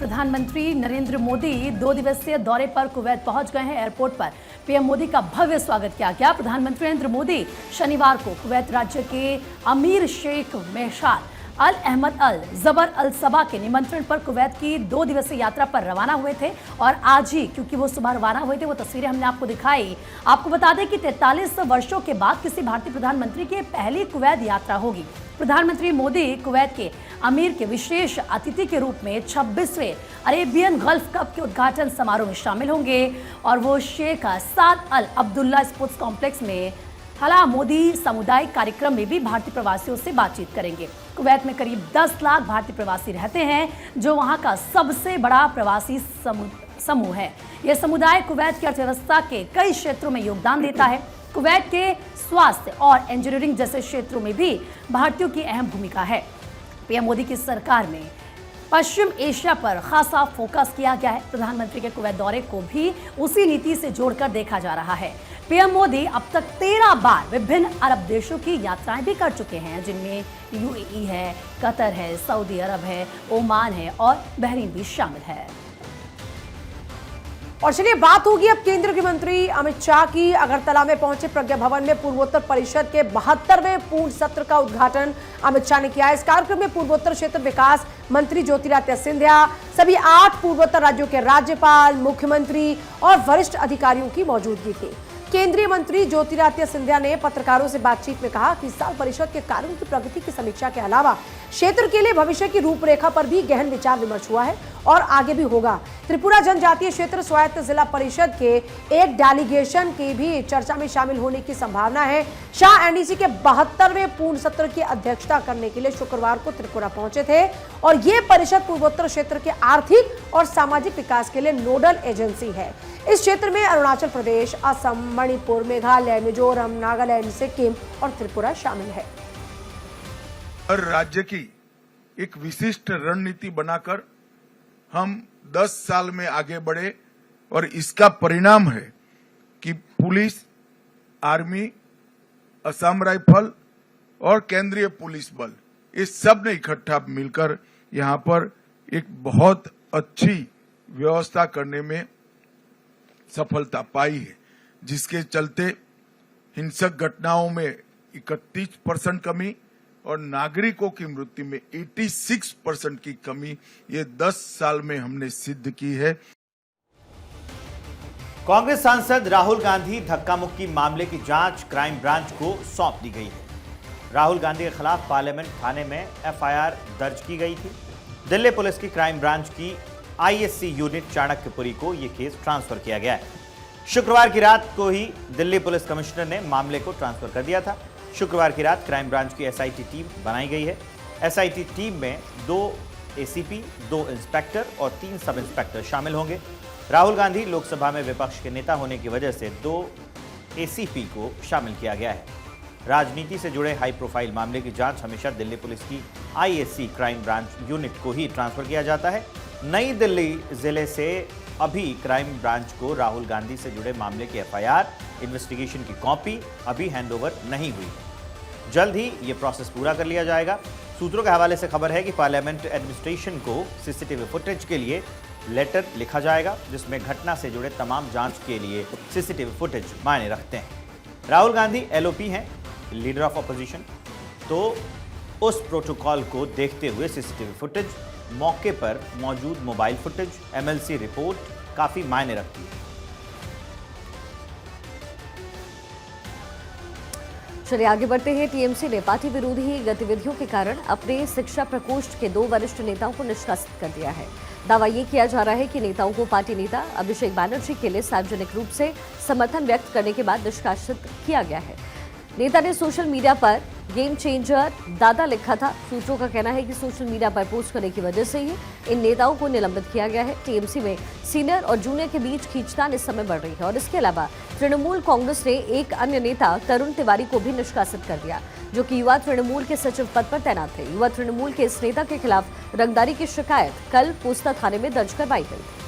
प्रधानमंत्री नरेंद्र मोदी 2 दिवसीय दौरे पर कुवैत पहुंच गए हैं। एयरपोर्ट पर पीएम मोदी का भव्य स्वागत किया गया। प्रधानमंत्री नरेंद्र मोदी शनिवार को कुवैत राज्य के अमीर शेख मेहशाल अल अहमद अल जबर अल सबा के निमंत्रण पर कुवैत की 2 दिवसीय यात्रा पर रवाना हुए थे और आज ही, क्योंकि वो सुबह रवाना हुए थे, वो तस्वीरें हमने आपको दिखाई। आपको बता दें कि 43 वर्षों के बाद किसी भारतीय प्रधानमंत्री की पहली कुवैत यात्रा होगी। प्रधानमंत्री मोदी कुवैत के अमीर के विशेष अतिथि के रूप में 26वें अरेबियन गल्फ कप के उद्घाटन समारोह में शामिल होंगे और वो शेख साद अल अब्दुल्ला स्पोर्ट्स कॉम्प्लेक्स में हला मोदी सामुदायिक कार्यक्रम में भी भारतीय प्रवासियों से बातचीत करेंगे। कुवैत में करीब 10 लाख भारतीय प्रवासी रहते हैं, जो वहां का सबसे बड़ा प्रवासी समूह है। यह समुदाय कुवैत की अर्थव्यवस्था के कई क्षेत्रों में योगदान देता है। कुवैत के स्वास्थ्य और इंजीनियरिंग जैसे क्षेत्रों में भी भारतीयों की अहम भूमिका है। पीएम मोदी की सरकार में पश्चिम एशिया पर खासा फोकस किया गया है। प्रधानमंत्री के कुवैत दौरे को भी उसी नीति से जोड़कर देखा जा रहा है। पीएम मोदी अब तक 13 बार विभिन्न अरब देशों की यात्राएं भी कर चुके हैं, जिनमें यूएई है, कतर है, सऊदी अरब है, ओमान है और बहरीन भी शामिल है। और चलिए बात होगी अब केंद्रीय गृह मंत्री अमित शाह की। अगरतला में पहुंचे प्रज्ञा भवन में पूर्वोत्तर परिषद के 72वें पूर्ण सत्र का उद्घाटन अमित शाह ने किया। इस कार्यक्रम में पूर्वोत्तर क्षेत्र विकास मंत्री ज्योतिरादित्य सिंधिया, सभी 8 पूर्वोत्तर राज्यों के राज्यपाल, मुख्यमंत्री और वरिष्ठ अधिकारियों की मौजूदगी थी। केंद्रीय मंत्री ज्योतिरादित्य सिंधिया ने पत्रकारों से बातचीत में कहा कि इस साल परिषद के कार्यों की प्रगति की समीक्षा के अलावा क्षेत्र के लिए भविष्य की रूपरेखा पर भी गहन विचार विमर्श हुआ है और आगे भी होगा। त्रिपुरा जनजातीय क्षेत्र स्वायत्त जिला परिषद के एक डेलीगेशन की भी चर्चा में शामिल होने की संभावना है। शाह एनडीसी के 72वें पूर्ण सत्र की अध्यक्षता करने के लिए शुक्रवार को त्रिपुरा पहुंचे थे और ये परिषद पूर्वोत्तर क्षेत्र के आर्थिक और सामाजिक विकास के लिए नोडल एजेंसी है। इस क्षेत्र में अरुणाचल प्रदेश, असम, मणिपुर, मेघालय, मिजोरम, नागालैंड, सिक्किम और त्रिपुरा शामिल है। हर राज्य की एक विशिष्ट रणनीति बनाकर हम 10 साल में आगे बढ़े और इसका परिणाम है कि पुलिस, आर्मी, असम राइफल और केंद्रीय पुलिस बल, इस सब ने इकट्ठा मिलकर यहाँ पर एक बहुत अच्छी व्यवस्था करने में सफलता पाई है, जिसके चलते हिंसक घटनाओं में 31% कमी और नागरिकों की मृत्यु में 86% की कमी ये 10 साल में हमने सिद्ध की है। कांग्रेस सांसद राहुल गांधी धक्का मुक्की मामले की जांच क्राइम ब्रांच को सौंप दी गई है। राहुल गांधी के खिलाफ पार्लियामेंट थाने में एफआईआर दर्ज की गई थी। दिल्ली पुलिस की क्राइम ब्रांच की आईएससी यूनिट चाणक्यपुरी को यह केस ट्रांसफर किया गया है। शुक्रवार की रात को ही दिल्ली पुलिस कमिश्नर ने मामले को ट्रांसफर कर दिया था। शुक्रवार की रात क्राइम ब्रांच की एसआईटी टीम बनाई गई है। एसआईटी टीम में 2 एसीपी, 2 इंस्पेक्टर और 3 सब इंस्पेक्टर शामिल होंगे। राहुल गांधी लोकसभा में विपक्ष के नेता होने की वजह से 2 एसीपी को शामिल किया गया है। राजनीति से जुड़े हाई प्रोफाइल मामले की जांच हमेशा दिल्ली पुलिस की आईएससी क्राइम ब्रांच यूनिट को ही ट्रांसफर किया जाता है। नई दिल्ली जिले से अभी क्राइम ब्रांच को राहुल गांधी से जुड़े मामले की एफआईआर, इन्वेस्टिगेशन की कॉपी अभी हैंडओवर नहीं हुई। जल्द ही ये प्रोसेस पूरा कर लिया जाएगा। सूत्रों के हवाले से खबर है कि पार्लियामेंट एडमिनिस्ट्रेशन को सीसीटीवी फुटेज के लिए लेटर लिखा जाएगा, जिसमें घटना से जुड़े तमाम जांच के लिए सीसीटीवी फुटेज मायने रखते हैं। राहुल गांधी एलओपी हैं, लीडर ऑफ अपोजिशन, तो उस प्रोटोकॉल को देखते हुए सीसीटीवी फुटेज, मौके पर मौजूद मोबाइल फुटेज, एमएलसी रिपोर्ट काफी मायने रखती है। चलिए आगे बढ़ते हैं। टीएमसी ने पार्टी विरोधी गतिविधियों के कारण अपने शिक्षा प्रकोष्ठ के 2 वरिष्ठ नेताओं को निष्कासित कर दिया है। दावा ये किया जा रहा है कि नेताओं को पार्टी नेता अभिषेक बैनर्जी के लिए सार्वजनिक रूप से समर्थन व्यक्त करने के बाद निष्कासित किया गया है। नेता ने सोशल मीडिया पर गेम चेंजर दादा लिखा था। सूत्रों का कहना है कि सोशल मीडिया पर पोस्ट करने की वजह से ही इन नेताओं को निलंबित किया गया है। टीएमसी में सीनियर और जूनियर के बीच खींचतान इस समय बढ़ रही है और इसके अलावा तृणमूल कांग्रेस ने एक अन्य नेता तरुण तिवारी को भी निष्कासित कर दिया, जो कि युवा तृणमूल के सचिव पद पर तैनात थे। युवा तृणमूल के इस नेता के खिलाफ रंगदारी की शिकायत कल पोस्ता थाने में दर्ज करवाई गई थी।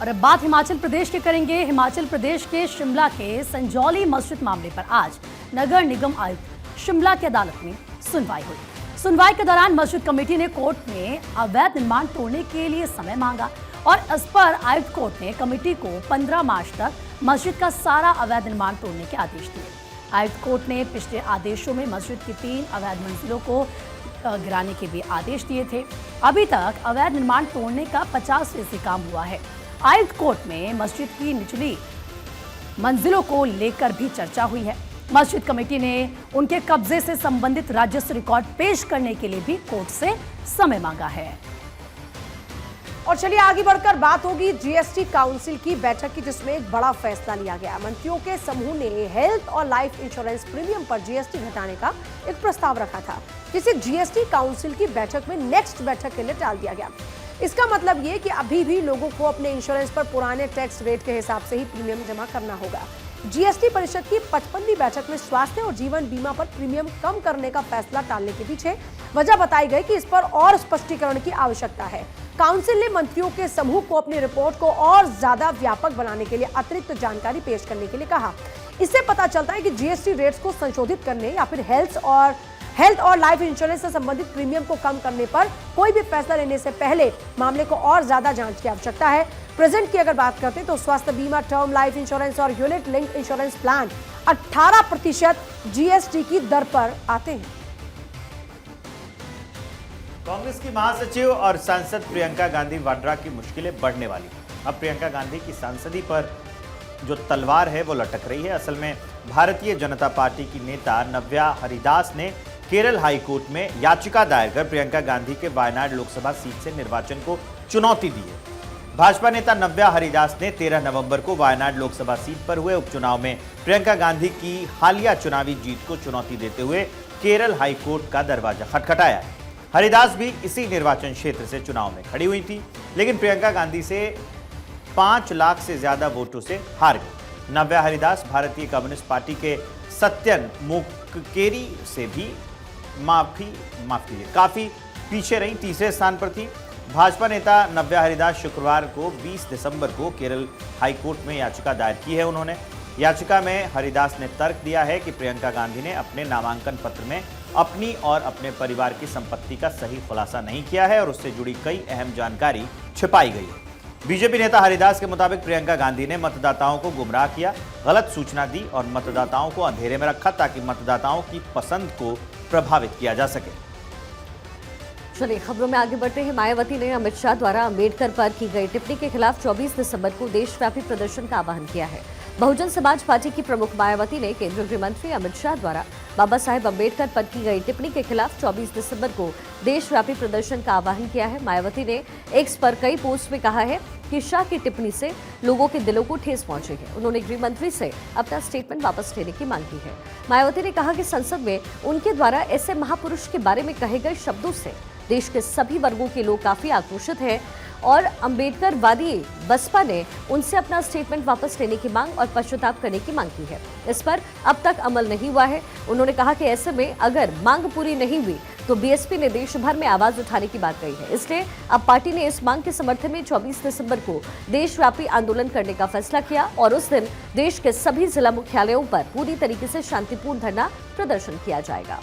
और अब बात हिमाचल प्रदेश के करेंगे। हिमाचल प्रदेश के शिमला के संजौली मस्जिद मामले पर आज नगर निगम आयुक्त शिमला की अदालत में सुनवाई हुई। सुनवाई के दौरान मस्जिद कमेटी ने कोर्ट में अवैध निर्माण तोड़ने के लिए समय मांगा और इस पर आयुक्त कोर्ट ने कमेटी को 15 मार्च तक मस्जिद का सारा अवैध निर्माण तोड़ने के आदेश दिए। आयुक्त कोर्ट ने पिछले आदेशों में मस्जिद की 3 अवैध मंजिलों को गिराने के भी आदेश दिए थे। अभी तक अवैध निर्माण तोड़ने का 50% काम हुआ है। आयुक्त कोर्ट में मस्जिद की निचली मंजिलों को लेकर भी चर्चा हुई है। मस्जिद कमेटी ने उनके कब्जे से संबंधित राजस्व रिकॉर्ड पेश करने के लिए भी कोर्ट से समय मांगा है। और चलिए आगे बढ़कर बात होगी जीएसटी काउंसिल की बैठक की, जिसमें एक बड़ा फैसला लिया गया। मंत्रियों के समूह ने हेल्थ और लाइफ इंश्योरेंस प्रीमियम पर जीएसटी घटाने का एक प्रस्ताव रखा था, जिसे जीएसटी काउंसिल की बैठक में नेक्स्ट बैठक के लिए टाल दिया गया। इसका मतलब ये कि अभी भी लोगों को अपने इंश्योरेंस पर पुराने टैक्स रेट के हिसाब से ही प्रीमियम जमा करना होगा। जीएसटी परिषद की 55वीं बैठक में स्वास्थ्य और जीवन बीमा पर प्रीमियम कम करने का फैसला टालने के पीछे वजह बताई गई कि इस पर और स्पष्टीकरण की आवश्यकता है। काउंसिल ने मंत्रियों के समूह को अपनी रिपोर्ट को और ज्यादा व्यापक बनाने के लिए अतिरिक्त जानकारी पेश करने के लिए कहा। इससे पता चलता है कि जीएसटी रेट्स को संशोधित करने या फिर हेल्थ और लाइफ इंश्योरेंस से संबंधित प्रीमियम को कम करने पर कोई भी फैसला लेने से पहले मामले को और ज्यादा जांच की आवश्यकता है। प्रेजेंट की अगर बात करते हैं तो स्वास्थ्य बीमा, टर्म लाइफ इंश्योरेंस और unit link insurance plan 18% GST की दर पर आते हैं। कांग्रेस की महासचिव और सांसद प्रियंका गांधी वाड्रा की मुश्किलें बढ़ने वाली। अब प्रियंका गांधी की सांसदी पर जो तलवार है वो लटक रही है। असल में भारतीय जनता पार्टी की नेता नव्या हरिदास ने केरल हाई कोर्ट में याचिका दायर कर प्रियंका गांधी के वायनाड लोकसभा सीट से निर्वाचन को चुनौती दी है। भाजपा नेता नव्या हरिदास ने 13 नवंबर को वायनाड लोकसभा सीट पर हुए उपचुनाव में प्रियंका गांधी की हालिया चुनावी जीत को चुनौती देते हुए केरल हाई कोर्ट का दरवाजा खटखटाया है। हरिदास भी इसी निर्वाचन क्षेत्र से चुनाव में खड़ी हुई थी, लेकिन प्रियंका गांधी से 5 लाख से ज्यादा वोटों से हार गई। नव्या हरिदास भारतीय कम्युनिस्ट पार्टी के सत्यन मुक्केरी से भी काफी पीछे रही, तीसरे स्थान पर थी। भाजपा नेता नव्या हरिदास शुक्रवार को 20 दिसंबर को केरल हाई कोर्ट में याचिका दायर की है। उन्होंने याचिका में हरिदास ने तर्क दिया है कि प्रियंका गांधी ने अपने नामांकन पत्र में अपनी और अपने परिवार की संपत्ति का सही खुलासा नहीं किया है और उससे जुड़ी कई अहम जानकारी छिपाई गई है। बीजेपी नेता हरिदास के मुताबिक प्रियंका गांधी ने मतदाताओं को गुमराह किया, गलत सूचना दी और मतदाताओं को अंधेरे में रखा ताकि मतदाताओं की पसंद को प्रभावित किया जा सके। चलिए खबरों में आगे बढ़ते हैं। मायावती ने अमित शाह द्वारा अंबेडकर पर की गई टिप्पणी के खिलाफ 24 दिसंबर को देशव्यापी प्रदर्शन का आह्वान किया है। बहुजन समाज पार्टी की प्रमुख मायावती ने केंद्रीय गृह मंत्री अमित शाह द्वारा बाबा साहेब अंबेडकर पर की गई टिप्पणी के खिलाफ 24 दिसंबर को देशव्यापी प्रदर्शन का आह्वान किया है। मायावती ने एक्स पर कई पोस्ट में कहा है कि शाह की टिप्पणी से लोगों के दिलों को ठेस पहुंची है। उन्होंने गृह मंत्री से अपना स्टेटमेंट वापस लेने की मांग की है। मायावती ने कहा कि संसद में उनके द्वारा ऐसे महापुरुष के बारे में कहे गए शब्दों से देश के सभी वर्गों के लोग काफी आक्रोशित हैं और अंबेडकरवादी बसपा ने उनसे अपना स्टेटमेंट वापस लेने की मांग और पश्चाताप करने की मांग की है। इस पर अब तक अमल नहीं हुआ है। उन्होंने कहा कि ऐसे में अगर मांग पूरी नहीं हुई तो बीएसपी ने देश भर में आवाज उठाने की बात कही है। इसलिए अब पार्टी ने इस मांग के समर्थन में 24 दिसंबर को देशव्यापी आंदोलन करने का फैसला किया और उस दिन देश के सभी जिला मुख्यालयों पर पूरी तरीके से शांतिपूर्ण धरना प्रदर्शन किया जाएगा।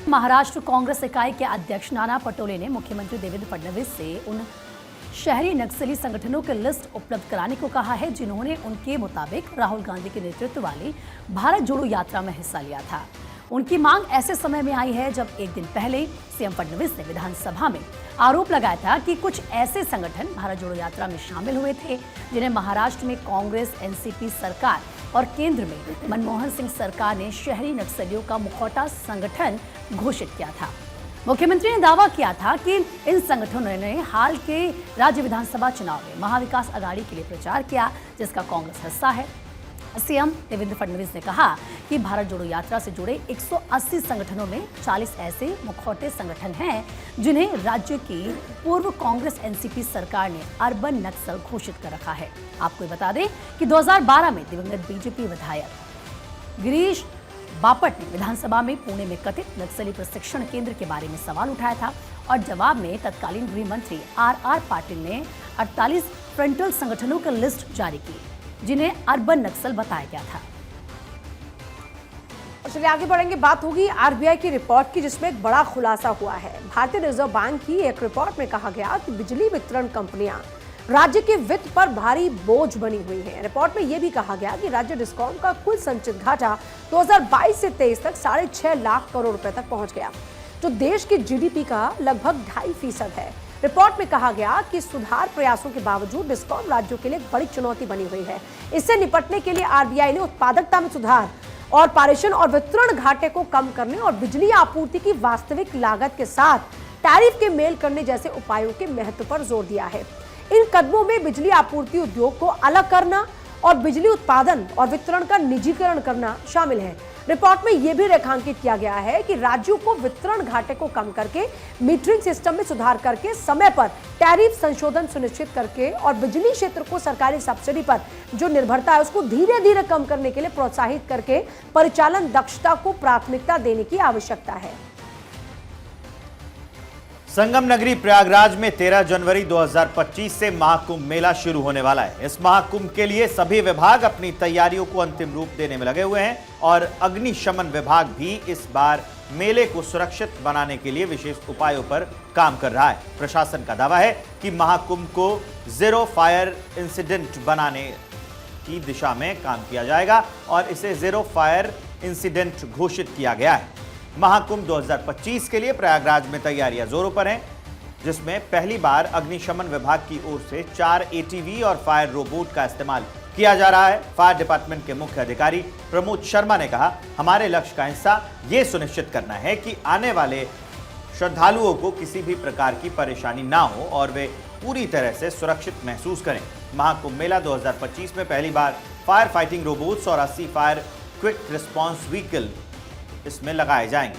महाराष्ट्र कांग्रेस इकाई के अध्यक्ष नाना पटोले ने मुख्यमंत्री देवेंद्र फडणवीस से उन शहरी नक्सली संगठनों की लिस्ट उपलब्ध कराने को कहा है जिन्होंने उनके मुताबिक राहुल गांधी के नेतृत्व वाली भारत जोड़ो यात्रा में हिस्सा लिया था। उनकी मांग ऐसे समय में आई है जब एक दिन पहले सीएम फडणवीस ने विधानसभा में आरोप लगाया था कि कुछ ऐसे संगठन भारत जोड़ो यात्रा में शामिल हुए थे जिन्हें महाराष्ट्र में कांग्रेस, एनसीपी सरकार और केंद्र में मनमोहन सिंह सरकार ने शहरी नक्सलियों का मुखौटा संगठन घोषित किया था। मुख्यमंत्री ने दावा किया था कि इन संगठनों ने हाल के राज्य विधानसभा चुनाव में महाविकास अघाड़ी के लिए प्रचार किया, जिसका कांग्रेस हिस्सा है। सीएम देवेंद्र फडणवीस ने कहा कि भारत जोड़ो यात्रा से जुड़े 180 संगठनों में 40 ऐसे मुखौटे संगठन हैं जिन्हें राज्य की पूर्व कांग्रेस एनसीपी सरकार ने अर्बन नक्सल घोषित कर रखा है। आपको बता दें कि 2012 में दिवंगत बीजेपी विधायक गिरीश बापट ने विधानसभा में पुणे में कथित नक्सली प्रशिक्षण केंद्र के बारे में सवाल उठाया था और जवाब में तत्कालीन गृह मंत्री आर पाटिल ने 48 फ्रंटल संगठनों की लिस्ट जारी की जिन्हें अर्बन नक्सल बताया गया था। तो चलिए आगे बढ़ेंगे। बात होगी आरबीआई की रिपोर्ट की, जिसमें एक बड़ा खुलासा हुआ है। भारतीय रिजर्व बैंक की एक रिपोर्ट में कहा गया कि बिजली वितरण कंपनियां राज्य के वित्त पर भारी बोझ बनी हुई हैं। रिपोर्ट में यह भी कहा गया कि राज्य डिस्कॉम का कुल संचित घाटा 2022 से 23 तक 6.5 लाख करोड़ रुपए तक पहुंच गया, जो देश की जीडीपी का लगभग 2.5% है। रिपोर्ट में कहा गया कि सुधार प्रयासों के बावजूद डिस्कॉम राज्यों के लिए एक बड़ी चुनौती बनी हुई है। इससे निपटने के लिए आरबीआई ने उत्पादकता में सुधार और पारेषण और वितरण घाटे को कम करने और बिजली आपूर्ति की वास्तविक लागत के साथ टैरिफ के मेल करने जैसे उपायों के महत्व पर जोर दिया है। इन कदमों में बिजली आपूर्ति उद्योग को अलग करना और बिजली उत्पादन और वितरण का निजीकरण करना शामिल है। रिपोर्ट में यह भी रेखांकित किया गया है कि राज्यों को वितरण घाटे को कम करके, मीटरिंग सिस्टम में सुधार करके, समय पर टैरिफ संशोधन सुनिश्चित करके और बिजली क्षेत्र को सरकारी सब्सिडी पर जो निर्भरता है उसको धीरे धीरे कम करने के लिए प्रोत्साहित करके परिचालन दक्षता को प्राथमिकता देने की आवश्यकता है। संगम नगरी प्रयागराज में 13 जनवरी 2025 से महाकुंभ मेला शुरू होने वाला है। इस महाकुंभ के लिए सभी विभाग अपनी तैयारियों को अंतिम रूप देने में लगे हुए हैं और अग्निशमन विभाग भी इस बार मेले को सुरक्षित बनाने के लिए विशेष उपायों पर काम कर रहा है। प्रशासन का दावा है कि महाकुंभ को जीरो फायर इंसिडेंट बनाने की दिशा में काम किया जाएगा और इसे जीरो फायर इंसिडेंट घोषित किया गया है। महाकुंभ 2025 के लिए प्रयागराज में तैयारियां जोरों पर हैं, जिसमें पहली बार अग्निशमन विभाग की ओर से 4 एटीवी और फायर रोबोट का इस्तेमाल किया जा रहा है। फायर डिपार्टमेंट के मुख्य अधिकारी प्रमोद शर्मा ने कहा, हमारे लक्ष्य का हिस्सा ये सुनिश्चित करना है कि आने वाले श्रद्धालुओं को किसी भी प्रकार की परेशानी ना हो और वे पूरी तरह से सुरक्षित महसूस करें। महाकुंभ मेला 2025 में पहली बार फायर फाइटिंग रोबोट्स और 80 फायर क्विक रिस्पॉन्स व्हीकल इसमें लगाए जाएंगे।